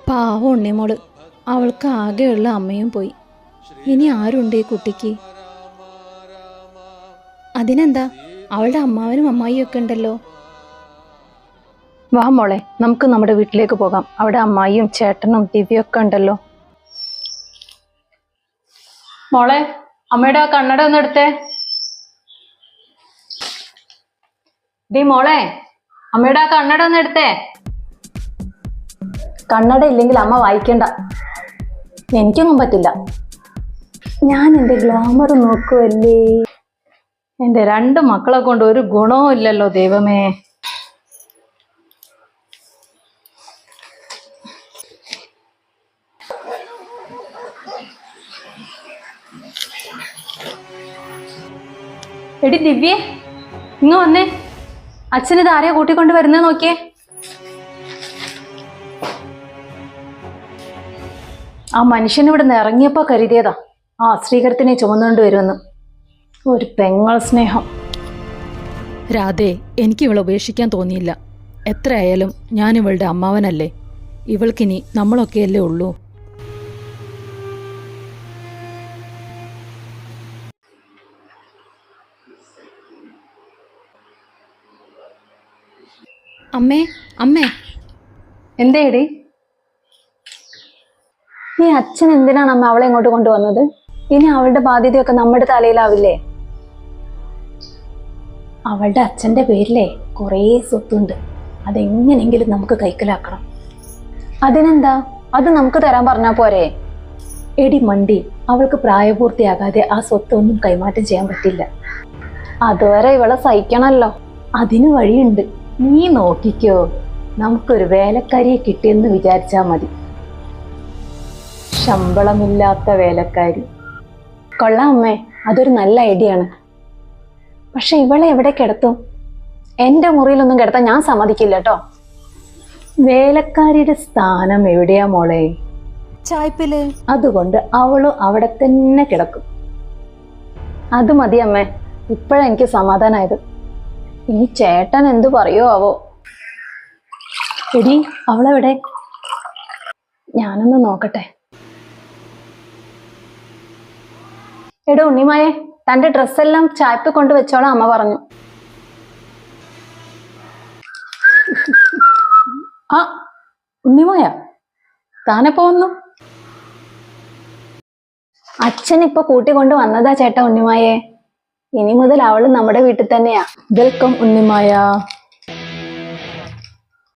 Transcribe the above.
പാവം ഉണ്ണിമോള്, അവൾക്ക് ആകെയുള്ള അമ്മയും പോയി. ഇനി ആരുണ്ട് ഈ കുട്ടിക്ക്? അതിനെന്താ, അവളുടെ അമ്മാവനും അമ്മായിയും ഒക്കെ ഉണ്ടല്ലോ. വാ മോളെ, നമുക്ക് നമ്മുടെ വീട്ടിലേക്ക് പോകാം. അവിടെ അമ്മായിയും ചേട്ടനും ദിവ്യൊക്കെ ഉണ്ടല്ലോ. മോളെ, അമ്മയുടെ ആ കണ്ണട ഒന്ന് എടുത്തേ. മോളെ, അമ്മയുടെ ആ കണ്ണട ഒന്ന് എടുത്തേ. കണ്ണട ഇല്ലെങ്കിൽ അമ്മ വായിക്കണ്ട. എനിക്കൊന്നും പറ്റില്ല. ഞാൻ എൻ്റെ ഗ്ലാമർ നോക്കുവല്ലേ. എൻ്റെ 2 മക്കളെ കൊണ്ട് ഒരു ഗുണവും ഇല്ലല്ലോ ദൈവമേ. എടി ദിവ്യേ, ഇങ്ങ് വന്നേ. അച്ഛനിത് ആരെയാ കൂട്ടിക്കൊണ്ട് വരുന്നേ നോക്കിയേ. ആ മനുഷ്യൻ ഇവിടെ നിന്ന് ഇറങ്ങിയപ്പോ കരുതിയതാ ആ ശ്രീകരത്തിനെ ചുമന്നുകൊണ്ട് വരുമെന്ന്. ഒരു പെങ്ങൾ സ്നേഹം. രാധേ, എനിക്ക് ഇവളെ ഉപേക്ഷിക്കാൻ തോന്നിയില്ല. എത്രയായാലും ഞാൻ ഇവളുടെ അമ്മാവനല്ലേ. ഇവൾക്കിനി നമ്മളൊക്കെയല്ലേ ഉള്ളൂ. അമ്മേ, അമ്മേ. എന്തേടി? ഈ അച്ഛൻ എന്തിനാണ് അമ്മ അവളെ ഇങ്ങോട്ട് കൊണ്ടുവന്നത്? ഇനി അവളുടെ ബാധ്യതയൊക്കെ നമ്മുടെ തലയിലാവില്ലേ? അവളുടെ അച്ഛന്റെ പേരിലേ കുറേ സ്വത്തുണ്ട്. അതെങ്ങനെങ്കിലും നമുക്ക് കൈക്കലാക്കണം. അതിനെന്താ, അത് നമുക്ക് തരാൻ പറഞ്ഞാ പോരെ? എടി മണ്ടി, അവൾക്ക് പ്രായപൂർത്തിയാകാതെ ആ സ്വത്തൊന്നും കൈമാറ്റം ചെയ്യാൻ പറ്റില്ല. അതുവരെ ഇവളെ സഹിക്കണല്ലോ. അതിന് വഴിയുണ്ട്. നീ നോക്കിക്കോ. നമുക്കൊരു വേലക്കാരിയെ കിട്ടിയെന്ന് വിചാരിച്ചാ മതി. ശമ്പളമില്ലാത്ത വേലക്കാരി. കൊള്ളാം അമ്മേ, അതൊരു നല്ല ഐഡിയ ആണ്. പക്ഷെ ഇവളെ എവിടെ കിടത്തും? എന്റെ മുറിയിലൊന്നും കിടത്താൻ ഞാൻ സമ്മതിക്കില്ല കേട്ടോ. വേലക്കാരിയുടെ സ്ഥാനം എവിടെയാ മോളെ? ചായ്പില്. അതുകൊണ്ട് അവളും അവിടെ തന്നെ കിടക്കും. അത് മതി അമ്മേ, ഇപ്പോഴെനിക്ക് സമാധാനായത്. ഇനി ചേട്ടൻ എന്തു പറയോ ആവോ. എടി, അവളെവിടെ? ഞാനൊന്ന് നോക്കട്ടെ. എടോ ഉണ്ണിമായെ, തന്റെ ഡ്രസ്സെല്ലാം ചായ്പ കൊണ്ട് വെച്ചോളാം അമ്മ പറഞ്ഞു. ആ ഉണ്ണിമായ, താനെപ്പോ വന്നു? അച്ഛനിപ്പൊ കൂട്ടിക്കൊണ്ട് വന്നതാ ചേട്ടാ ഉണ്ണിമായെ. ഇനി മുതൽ അവള് നമ്മുടെ വീട്ടിൽ തന്നെയാ. വെൽക്കം ഉണ്ണിമായ.